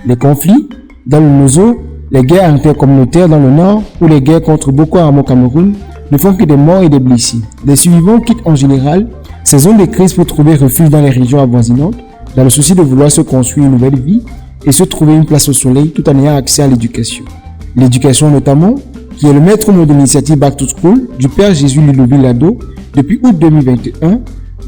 Les conflits dans le Nozo, les guerres intercommunautaires dans le nord ou les guerres contre Boko Haram au Cameroun ne font que des morts et des blessés. Les survivants quittent en général ces zones de crise pour trouver refuge dans les régions avoisinantes, dans le souci de vouloir se construire une nouvelle vie et se trouver une place au soleil tout en ayant accès à l'éducation. L'éducation notamment, qui est le maître mot de l'initiative Back to School du Père Jésus Ludovic Lado depuis août 2021,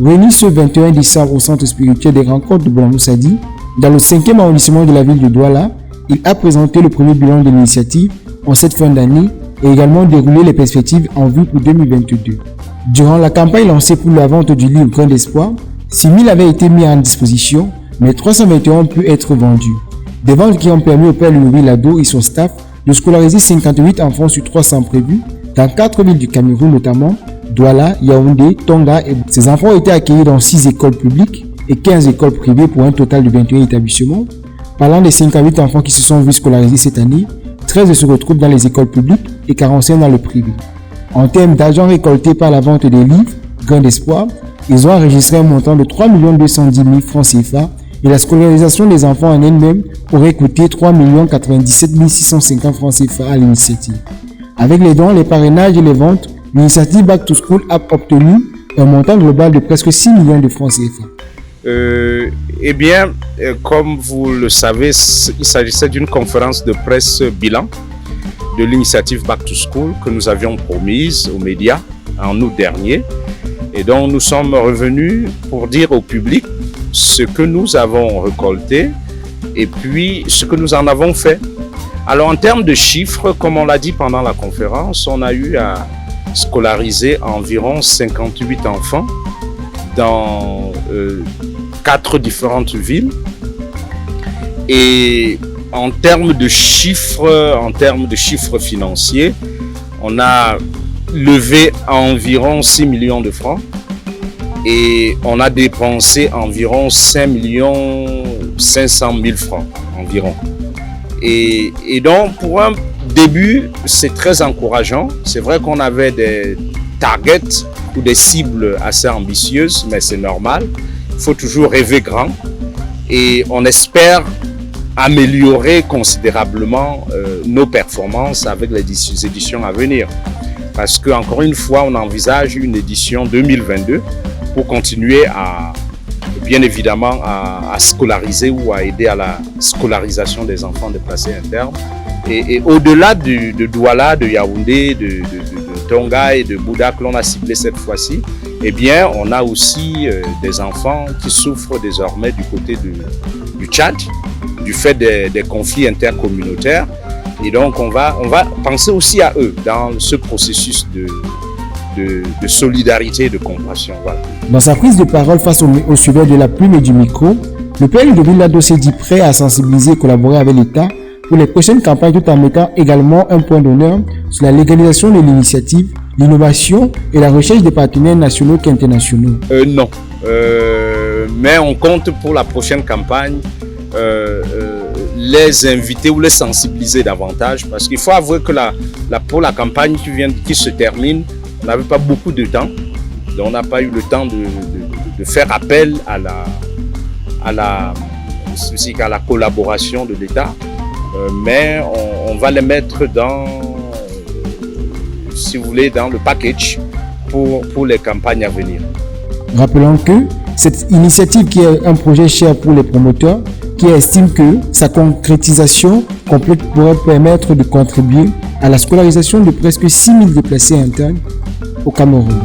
réuni ce 21 décembre au centre spirituel des rencontres de Boulango-Sadi, dans le 5e arrondissement de la ville de Douala. Il a présenté le premier bilan de l'initiative en cette fin d'année et également déroulé les perspectives en vue pour 2022. Durant la campagne lancée pour la vente du livre Grain d'Espoir, 6 000 avaient été mis en disposition, mais 321 ont pu être vendus. Des ventes qui ont permis au Père Ludovic Lado et son staff de scolariser 58 enfants sur 300 prévus dans 4 villes du Cameroun, notamment Douala, Yaoundé, Tonga. Et ces enfants ont été accueillis dans 6 écoles publiques et 15 écoles privées pour un total de 21 établissements. Parlant des 58 enfants qui se sont vus scolariser cette année, 13 se retrouvent dans les écoles publiques et 45 dans le privé. En termes d'argent récolté par la vente des livres Grain d'Espoir, ils ont enregistré un montant de 3 210 000 francs CFA et la scolarisation des enfants en elle-même aurait coûté 3 97 650 francs CFA à l'initiative. Avec les dons, les parrainages et les ventes, l'initiative Back to School a obtenu un montant global de presque 6 millions de francs CFA. Comme vous le savez, il s'agissait d'une conférence de presse bilan de l'initiative Back to School que nous avions promise aux médias en août dernier. Et donc nous sommes revenus pour dire au public ce que nous avons récolté et puis ce que nous en avons fait. Alors en termes de chiffres, comme on l'a dit pendant la conférence, on a eu à scolariser environ 58 enfants dans 4 différentes villes. Et en termes de chiffres financiers, on a levé environ 6 millions de francs et on a dépensé environ 5 500 000 francs environ. Et donc pour un début, c'est très encourageant. C'est vrai qu'on avait des targets ou des cibles assez ambitieuses, mais c'est normal. Il faut toujours rêver grand et on espère améliorer considérablement nos performances avec les éditions à venir. Parce qu'encore une fois, on envisage une édition 2022 pour continuer bien évidemment à scolariser ou à aider à la scolarisation des enfants déplacés internes. Et au-delà de Douala, de Yaoundé, de Tonga et de Bouddha que l'on a ciblé cette fois-ci, eh bien, on a aussi des enfants qui souffrent désormais du côté du Tchad, du fait des conflits intercommunautaires. Et donc, on va penser aussi à eux dans ce processus de solidarité et de compassion. Voilà. Dans sa prise de parole face au sujet de la plume et du micro, le Père Ludovic Lado s'est dit prêt à sensibiliser et collaborer avec l'État pour les prochaines campagnes, tout en mettant également un point d'honneur sur la légalisation de l'initiative, l'innovation et la recherche des partenaires nationaux qu'internationaux. Non, mais on compte pour la prochaine campagne les inviter ou les sensibiliser davantage, parce qu'il faut avouer que pour la campagne qui se termine, on n'avait pas beaucoup de temps, donc on n'a pas eu le temps de faire appel à la collaboration de l'État, mais on va les mettre si vous voulez, dans le package pour les campagnes à venir. Rappelons que cette initiative, qui est un projet cher pour les promoteurs, qui estiment que sa concrétisation complète pourrait permettre de contribuer à la scolarisation de presque 6 000 déplacés internes au Cameroun.